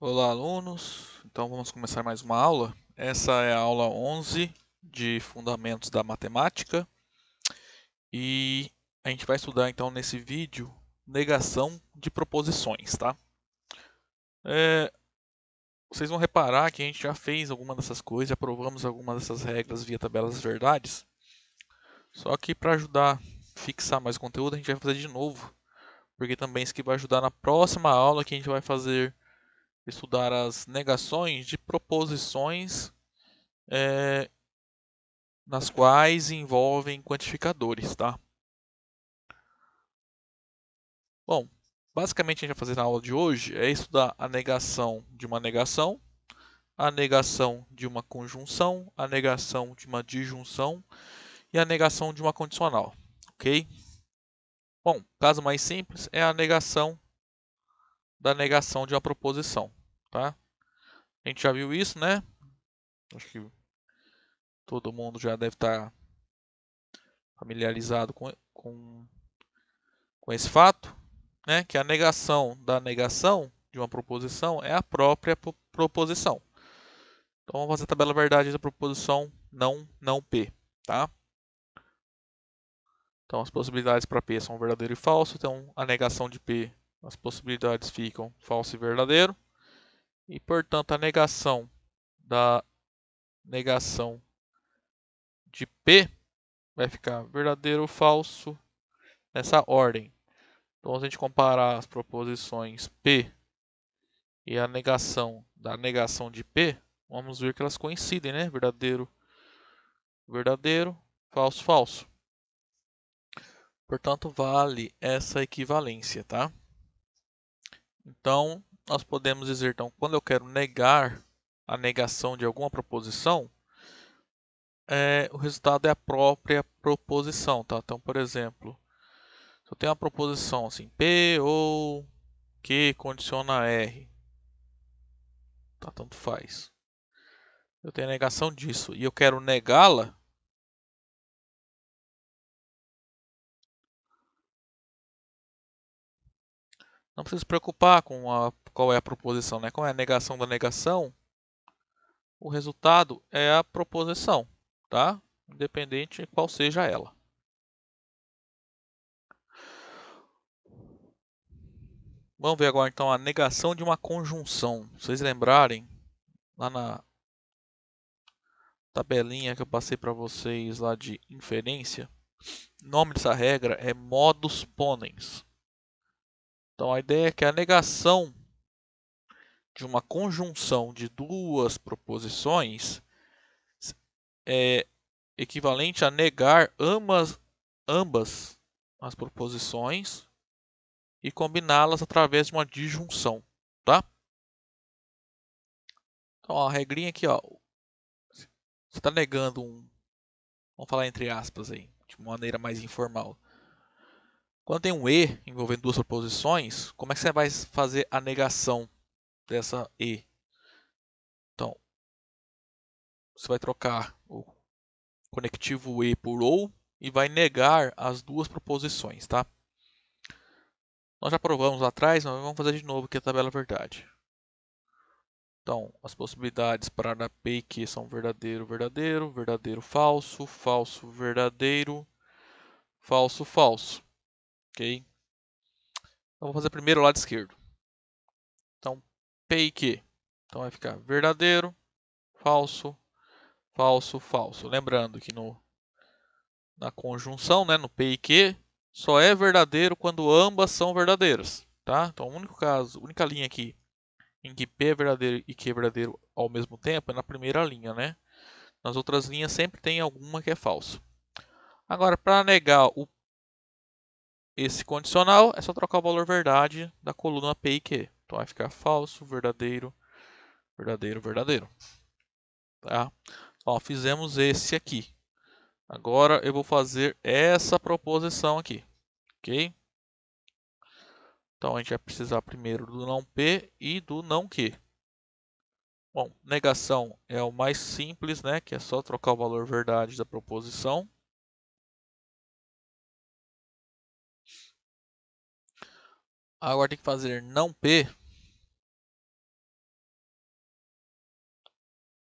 Olá, alunos. Então vamos começar mais uma aula. Essa é a aula 11 de Fundamentos da Matemática e a gente vai estudar então nesse vídeo negação de proposições, tá? Vocês vão reparar que a gente já fez alguma dessas coisas, já provamos algumas dessas regras via tabelas das verdades. Só que para ajudar a fixar mais conteúdo, a gente vai fazer de novo, porque também isso aqui vai ajudar na próxima aula que a gente vai fazer estudar as negações de proposições nas quais envolvem quantificadores, tá? Bom, basicamente a gente vai fazer na aula de hoje é estudar a negação de uma negação, a negação de uma conjunção, a negação de uma disjunção e a negação de uma condicional, ok? Bom, o caso mais simples é a negação da negação de uma proposição, tá? A gente já viu isso, né? Acho que todo mundo já deve estar familiarizado com esse fato, né? Que a negação da negação de uma proposição é a própria proposição. Então vamos fazer a tabela verdade da proposição não P, tá? Então as possibilidades para P são verdadeiro e falso, então a negação de P, as possibilidades ficam falso e verdadeiro, e portanto a negação da negação de P vai ficar verdadeiro ou falso nessa ordem. Então, se a gente comparar as proposições P e a negação da negação de P, vamos ver que elas coincidem, né? Verdadeiro, verdadeiro, falso, falso. Portanto, vale essa equivalência, tá? Então, nós podemos dizer, então, quando eu quero negar a negação de alguma proposição, o resultado é a própria proposição, tá? Então, por exemplo, se eu tenho uma proposição assim, P ou Q condiciona R, tá? Tanto faz. Eu tenho a negação disso e eu quero negá-la, não preciso se preocupar com qual é a proposição, né? Qual é a negação da negação? O resultado é a proposição, tá? Independente de qual seja ela. Vamos ver agora então a negação de uma conjunção. Se vocês lembrarem, lá na tabelinha que eu passei para vocês lá de inferência, o nome dessa regra é modus ponens. Então a ideia é que a negação de uma conjunção de duas proposições é equivalente a negar ambas as proposições e combiná-las através de uma disjunção, tá? Então, ó, a regrinha aqui, ó, você está negando vamos falar entre aspas aí, de maneira mais informal. Quando tem um e envolvendo duas proposições, como é que você vai fazer a negação dessa e? Então, você vai trocar o conectivo e por ou e vai negar as duas proposições, tá? Nós já provamos lá atrás, mas vamos fazer de novo aqui a tabela verdade. Então, as possibilidades para P e Q são verdadeiro, verdadeiro, verdadeiro, falso, falso, verdadeiro, falso, falso. Ok? Então, vou fazer primeiro o lado esquerdo. Então, P e Q. Então, vai ficar verdadeiro, falso, falso, falso. Lembrando que na conjunção, né, no P e Q, só é verdadeiro quando ambas são verdadeiras. Tá? Então, o único caso, a única linha aqui em que P é verdadeiro e Q é verdadeiro ao mesmo tempo é na primeira linha, né? Nas outras linhas sempre tem alguma que é falsa. Agora, para negar esse condicional, é só trocar o valor verdade da coluna P e Q. Então vai ficar falso, verdadeiro, verdadeiro, verdadeiro. Tá? Ó, fizemos esse aqui. Agora eu vou fazer essa proposição aqui, ok? Então a gente vai precisar primeiro do não P e do não Q. Bom, negação é o mais simples, né? Que é só trocar o valor verdade da proposição. Agora tem que fazer não P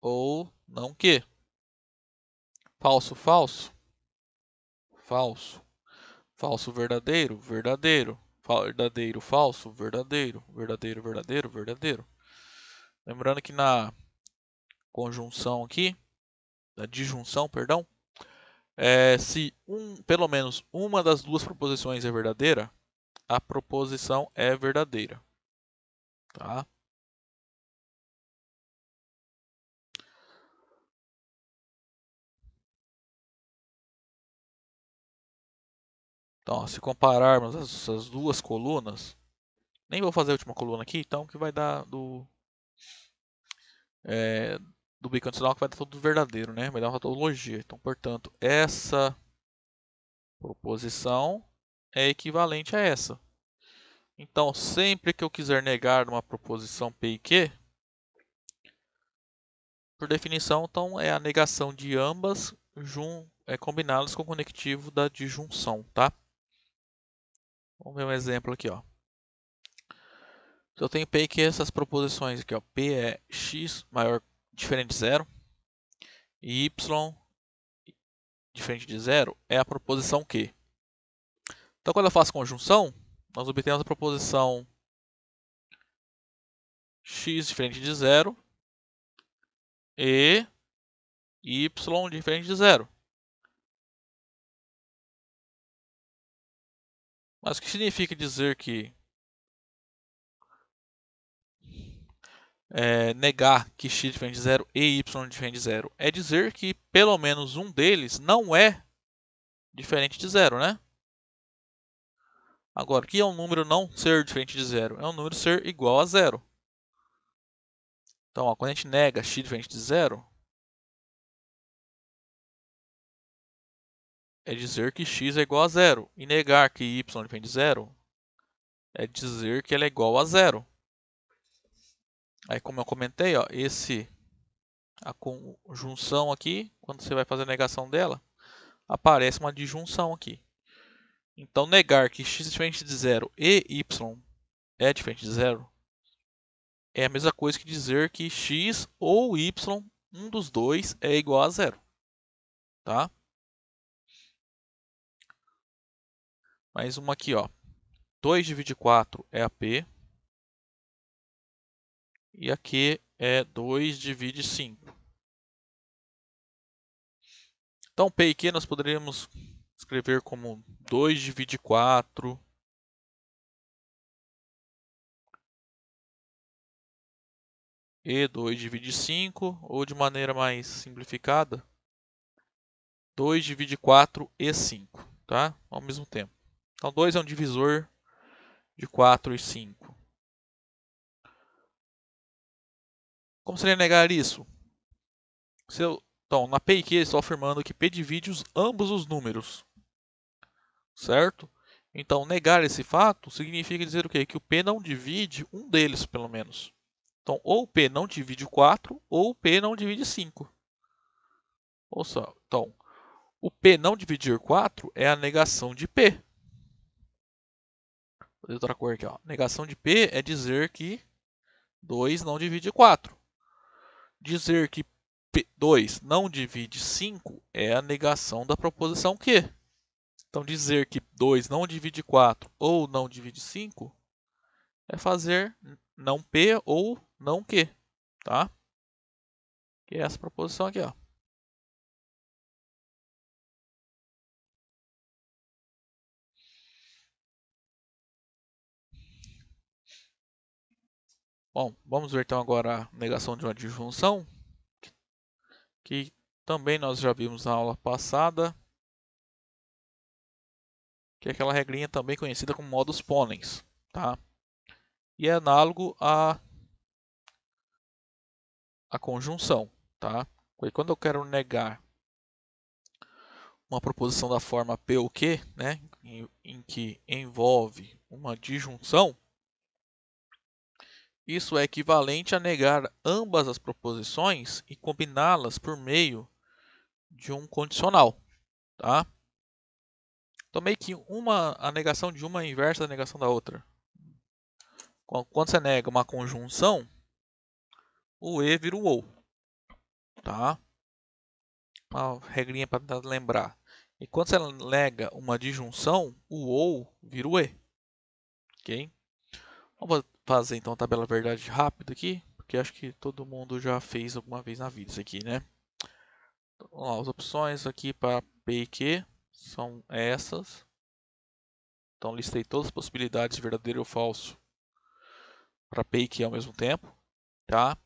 ou não que. Falso, falso, falso. Falso, verdadeiro, verdadeiro. Verdadeiro, falso, verdadeiro. Verdadeiro, verdadeiro, verdadeiro. Lembrando que na conjunção aqui, na disjunção, perdão, se pelo menos uma das duas proposições é verdadeira, a proposição é verdadeira. Tá? Então, ó, se compararmos essas duas colunas, nem vou fazer a última coluna aqui, então que vai dar do bicondicional que vai dar tudo verdadeiro, né? Vai dar uma tautologia. Então, portanto, essa proposição é equivalente a essa. Então, sempre que eu quiser negar uma proposição P e Q, por definição, então, é a negação de ambas combinadas com o conectivo da disjunção, tá? Vamos ver um exemplo aqui, ó. Se eu tenho P e Q, essas proposições aqui, ó, P é x maior diferente de zero e y diferente de zero é a proposição Q. Então, quando eu faço conjunção, nós obtemos a proposição x diferente de zero e y diferente de zero. Mas o que significa dizer que negar que x diferente de zero e y diferente de zero? É dizer que pelo menos um deles não é diferente de zero, né? Agora, o que é um número não ser diferente de zero? É um número ser igual a zero. Então, ó, quando a gente nega x diferente de zero, é dizer que x é igual a zero. E negar que y diferente de zero é dizer que ela é igual a zero. Aí, como eu comentei, ó, a conjunção aqui, quando você vai fazer a negação dela, aparece uma disjunção aqui. Então, negar que x é diferente de zero e y é diferente de zero é a mesma coisa que dizer que x ou y, um dos dois, é igual a zero. Tá? Mais uma aqui, ó. 2 divide 4 é a P. E aqui é 2 divide 5. Então, P e Q nós poderíamos escrever como 2 divide 4 e 2 divide 5, ou de maneira mais simplificada, 2 divide 4 e 5, tá? Ao mesmo tempo. Então, 2 é um divisor de 4 e 5. Como seria negar isso? Então, na P e Q, estou afirmando que P divide ambos os números, certo? Então, negar esse fato significa dizer o quê? Que o P não divide um deles, pelo menos. Então, ou o P não divide 4, ou o P não divide 5. Ou só, então, o P não dividir 4 é a negação de P. Vou fazer outra cor aqui, ó. Negação de P é dizer que 2 não divide 4. Dizer que 2 não divide 5 é a negação da proposição Q. Então, dizer que 2 não divide 4 ou não divide 5 é fazer não P ou não Q, tá? Que é essa proposição aqui, ó. Bom, vamos ver então agora a negação de uma disjunção, que também nós já vimos na aula passada, que é aquela regrinha também conhecida como modus ponens, tá? E é análogo à conjunção, tá? E quando eu quero negar uma proposição da forma P ou Q, né, em que envolve uma disjunção, isso é equivalente a negar ambas as proposições e combiná-las por meio de um condicional, tá? Então, meio que a negação de uma é inversa da negação da outra. Quando você nega uma conjunção, o E vira o OU. tá? Uma regrinha para lembrar. E quando você nega uma disjunção, o ou vira o e, ok? Vamos fazer então a tabela verdade rápida aqui, porque acho que todo mundo já fez alguma vez na vida isso aqui, né? Então, vamos lá, as opções aqui para P e Q são essas. Então listei todas as possibilidades de verdadeiro ou falso para P e Q ao mesmo tempo, tá?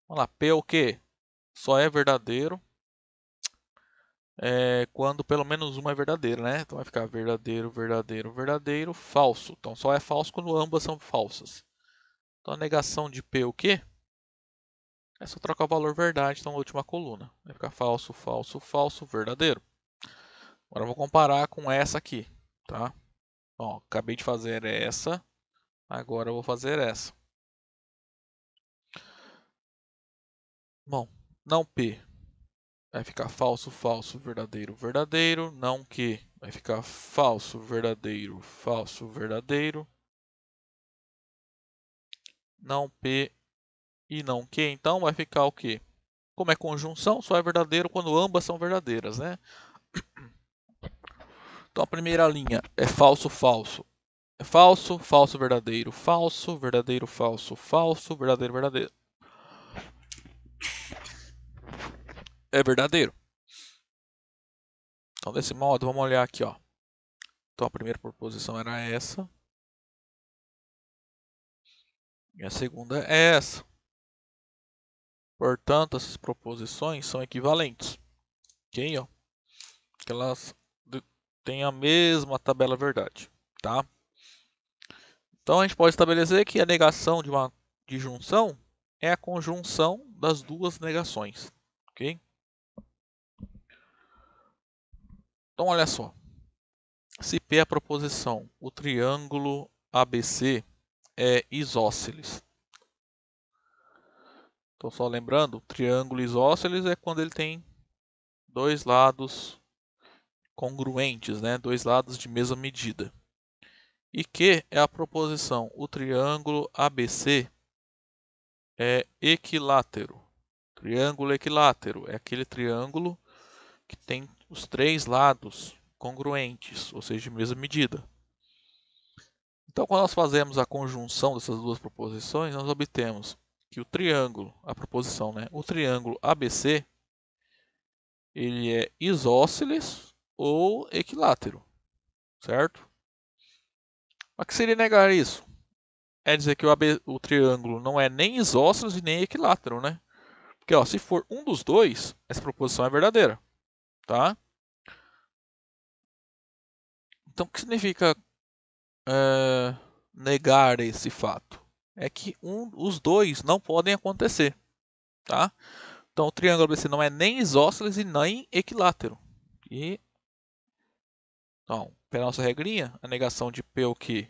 Vamos lá, P ou Q só é verdadeiro quando pelo menos uma é verdadeira, né? Então vai ficar verdadeiro, verdadeiro, verdadeiro, falso. Então só é falso quando ambas são falsas. Então a negação de P ou Q é só trocar o valor verdade, então na última coluna. Vai ficar falso, falso, falso, verdadeiro. Agora eu vou comparar com essa aqui, tá? Ó, acabei de fazer essa, agora eu vou fazer essa. Bom, não P vai ficar falso, falso, verdadeiro, verdadeiro. Não Q vai ficar falso, verdadeiro, falso, verdadeiro. Não P e não Q, então vai ficar o quê? Como é conjunção, só é verdadeiro quando ambas são verdadeiras, né? Então a primeira linha é falso, falso. É falso, falso, verdadeiro, falso, verdadeiro, falso, falso, verdadeiro, verdadeiro. É verdadeiro. Então desse modo, vamos olhar aqui, ó. Então a primeira proposição era essa. E a segunda é essa. Portanto, essas proposições são equivalentes. Ok? Ó? Que elas têm a mesma tabela verdade, tá? Então a gente pode estabelecer que a negação de uma disjunção é a conjunção das duas negações, ok? Então olha só, se P é a proposição, o triângulo ABC é isósceles. Então só lembrando, o triângulo isósceles é quando ele tem dois lados congruentes, né? Dois lados de mesma medida. E Q é a proposição, o triângulo ABC é equilátero. Triângulo equilátero é aquele triângulo que tem os três lados congruentes, ou seja, de mesma medida. Então, quando nós fazemos a conjunção dessas duas proposições, nós obtemos que o triângulo, a proposição, né, o triângulo ABC, ele é isósceles ou equilátero, certo? Mas o que seria negar isso? É dizer que o triângulo não é nem isósceles e nem equilátero, né? Porque ó, se for um dos dois, essa proposição é verdadeira, tá? Então, o que significa negar esse fato? É que os dois não podem acontecer, tá? Então, o triângulo ABC não é nem isósceles e nem equilátero. Então, pela nossa regrinha, a negação de P ou Q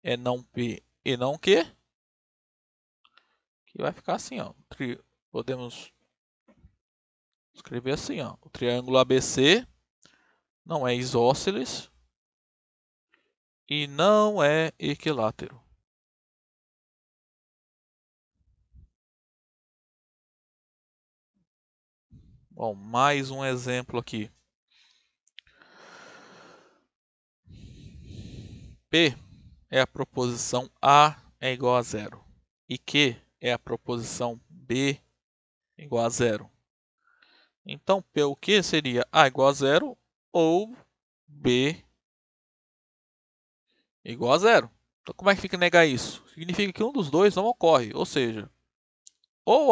é não P e não Q, que vai ficar assim, ó. Podemos escrever assim, ó. O triângulo ABC não é isósceles e não é equilátero. Bom, mais um exemplo aqui. P é a proposição A é igual a zero e Q é a proposição B igual a zero. Então, P ou Q seria A igual a zero ou B igual a zero. Então, como é que fica negar isso? Significa que um dos dois não ocorre, ou seja, ou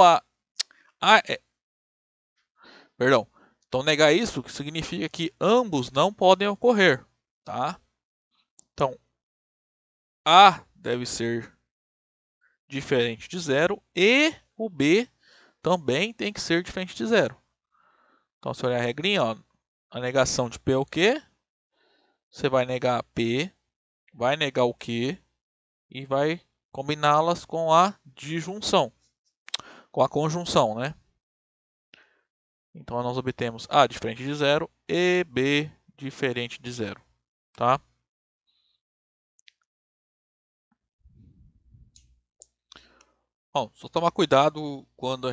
perdão. Então, negar isso significa que ambos não podem ocorrer, tá? Então, A deve ser diferente de zero e o B também tem que ser diferente de zero. Então, se olhar a regrinha, ó, a negação de P é o quê? Você vai negar P, vai negar o Q e vai combiná-las com a disjunção, com a conjunção, né? Então, nós obtemos A diferente de zero e B diferente de zero, tá? Bom, só tomar cuidado quando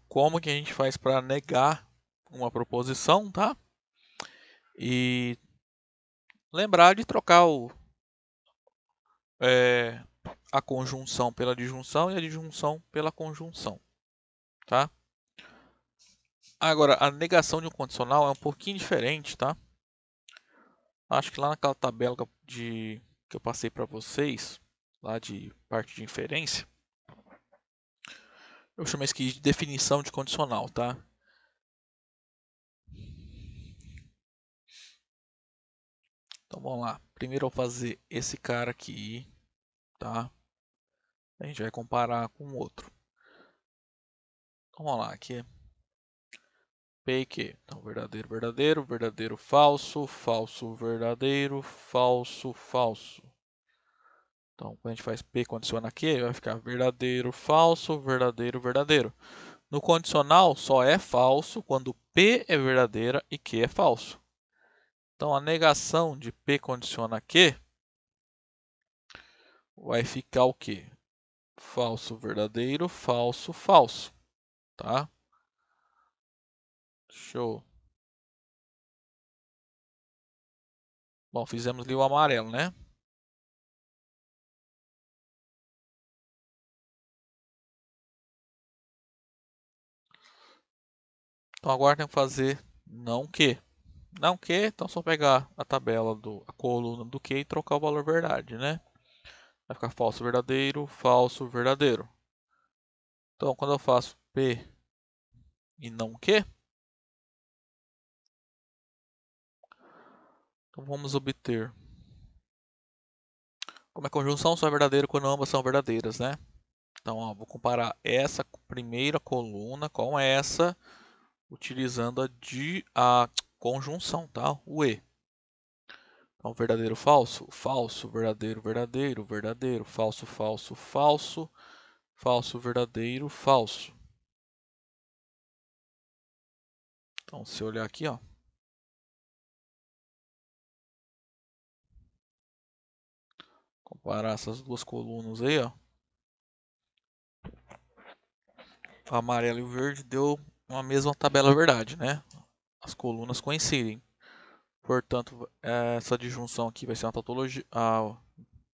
como que a gente faz para negar uma proposição, tá? E lembrar de trocar é, a conjunção pela disjunção e a disjunção pela conjunção, tá? Agora, a negação de um condicional é um pouquinho diferente, tá? Acho que lá naquela tabela que eu passei para vocês, lá de parte de inferência, eu chamei isso aqui de definição de condicional, tá? Então vamos lá. Primeiro eu vou fazer esse cara aqui, tá? A gente vai comparar com o outro. Então vamos lá, aqui é P e Q. Então verdadeiro, verdadeiro, verdadeiro, falso, falso, verdadeiro, falso, falso. Então quando a gente faz P condiciona Q, vai ficar verdadeiro, falso, verdadeiro, verdadeiro. No condicional só é falso quando P é verdadeira e Q é falso. Então a negação de P condiciona Q vai ficar o quê? Falso, verdadeiro, falso, falso. Tá? Show. Bom, fizemos ali o amarelo, né? Então agora tem que fazer não que. Não que, então só pegar a tabela a coluna do que e trocar o valor verdade, né? Vai ficar falso, verdadeiro, falso, verdadeiro. Então quando eu faço P e não que, então vamos obter. Como é conjunção, só é verdadeiro quando ambas são verdadeiras, né? Então, ó, vou comparar essa primeira coluna com essa, utilizando a conjunção, tá? O E. Então, verdadeiro, falso, falso, verdadeiro, verdadeiro, verdadeiro, falso, falso, falso, falso, verdadeiro, falso. Então, se eu olhar aqui, ó, comparar essas duas colunas aí, ó, o amarelo e o verde deu uma mesma tabela verdade, né? As colunas coincidem. Portanto, essa disjunção aqui vai ser uma tautologia,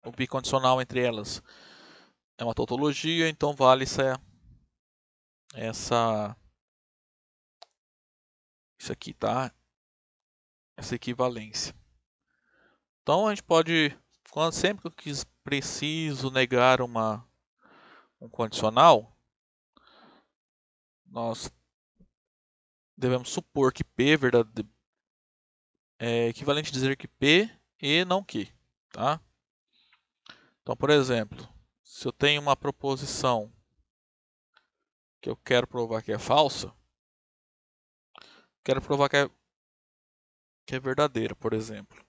o bicondicional entre elas é uma tautologia, então vale essa isso aqui, tá? Essa equivalência. Então a gente pode, sempre que eu preciso negar um condicional, nós devemos supor que P é equivalente a dizer que P e não que, tá? Então, por exemplo, se eu tenho uma proposição que eu quero provar que é falsa, quero provar que é verdadeira, por exemplo.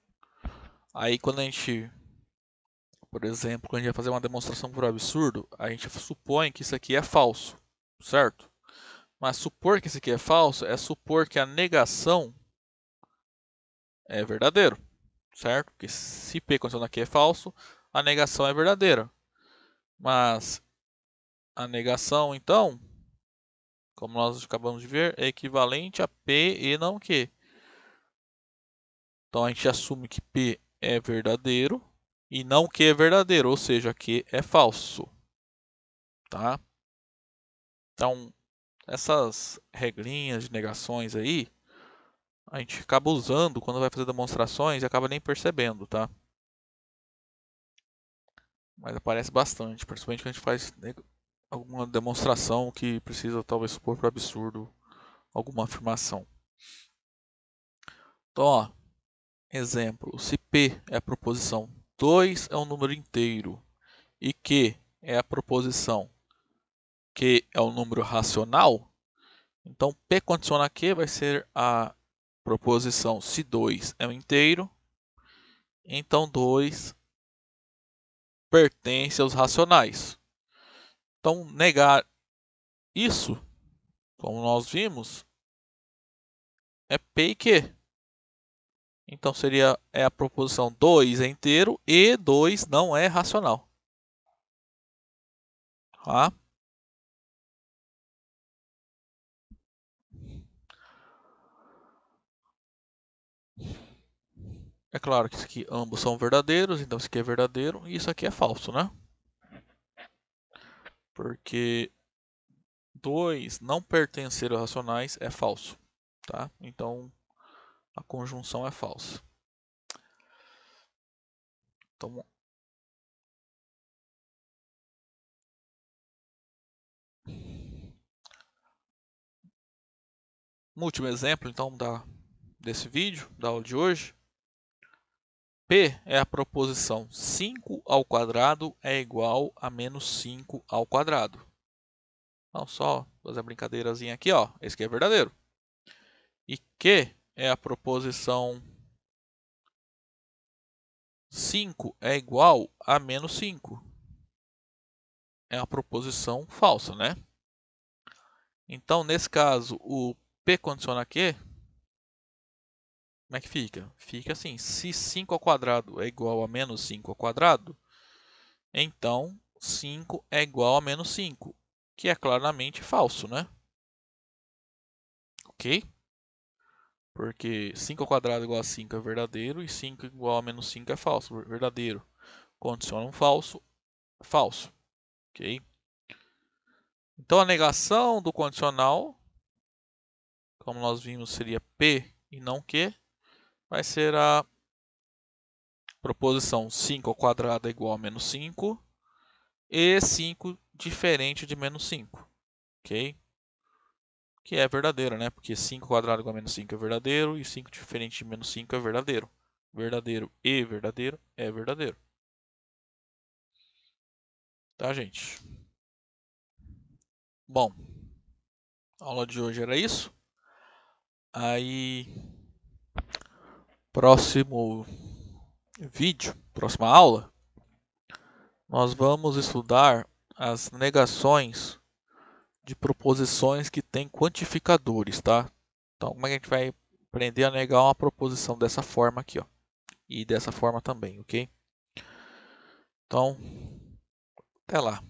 Aí quando a gente, por exemplo, quando a gente vai fazer uma demonstração por absurdo, a gente supõe que isso aqui é falso, certo? Mas supor que isso aqui é falso é supor que a negação é verdadeiro, certo? Porque se P condiciona aqui é falso, a negação é verdadeira. Mas a negação, então, como nós acabamos de ver, é equivalente a P e não Q. Então a gente assume que P é verdadeiro e não Q é verdadeiro, ou seja, Q é falso, tá? Então, essas regrinhas de negações aí, a gente acaba usando quando vai fazer demonstrações e acaba nem percebendo, tá? Mas aparece bastante, principalmente quando a gente faz alguma demonstração que precisa talvez supor para absurdo alguma afirmação. Então, ó, exemplo, se P é a proposição 2 é um número inteiro e Q é a proposição Q é um número racional, então P condiciona Q vai ser a proposição se 2 é um inteiro, então 2 pertence aos racionais. Então, negar isso, como nós vimos, é P e Q. Então, seria a proposição 2 é inteiro e 2 não é racional. Tá? É claro que isso aqui ambos são verdadeiros, então isso aqui é verdadeiro e isso aqui é falso, né? Porque 2 não pertencer aos racionais é falso, tá? Então a conjunção é falsa. Então, no último exemplo, então, desse vídeo, da aula de hoje, P é a proposição 5 ao quadrado é igual a menos 5 ao quadrado. Então, só fazer a brincadeirazinha aqui, ó. Esse aqui é verdadeiro. E Q é a proposição 5 é igual a menos 5. É uma proposição falsa, né? Então, nesse caso, o P condiciona Q. Como é que fica? Fica assim, se 5 ao quadrado é igual a menos 5 ao quadrado, então 5 é igual a menos 5, que é claramente falso, né? Ok? Porque 5 ao quadrado igual a 5 é verdadeiro e 5 igual a menos 5 é falso, verdadeiro. Condiciona um falso, falso. Ok? Então a negação do condicional, como nós vimos, seria P e não Q, vai ser a proposição 5 ao quadrado é igual a menos 5 e 5 diferente de menos 5. Ok? Que é verdadeiro, né? Porque 5 ao quadrado igual a menos 5 é verdadeiro e 5 diferente de menos 5 é verdadeiro. Verdadeiro e verdadeiro é verdadeiro. Tá, gente? Bom, a aula de hoje era isso. Aí, próximo vídeo, próxima aula, nós vamos estudar as negações de proposições que têm quantificadores, tá? Então, como é que a gente vai aprender a negar uma proposição dessa forma aqui, ó? E dessa forma também, ok? Então, até lá.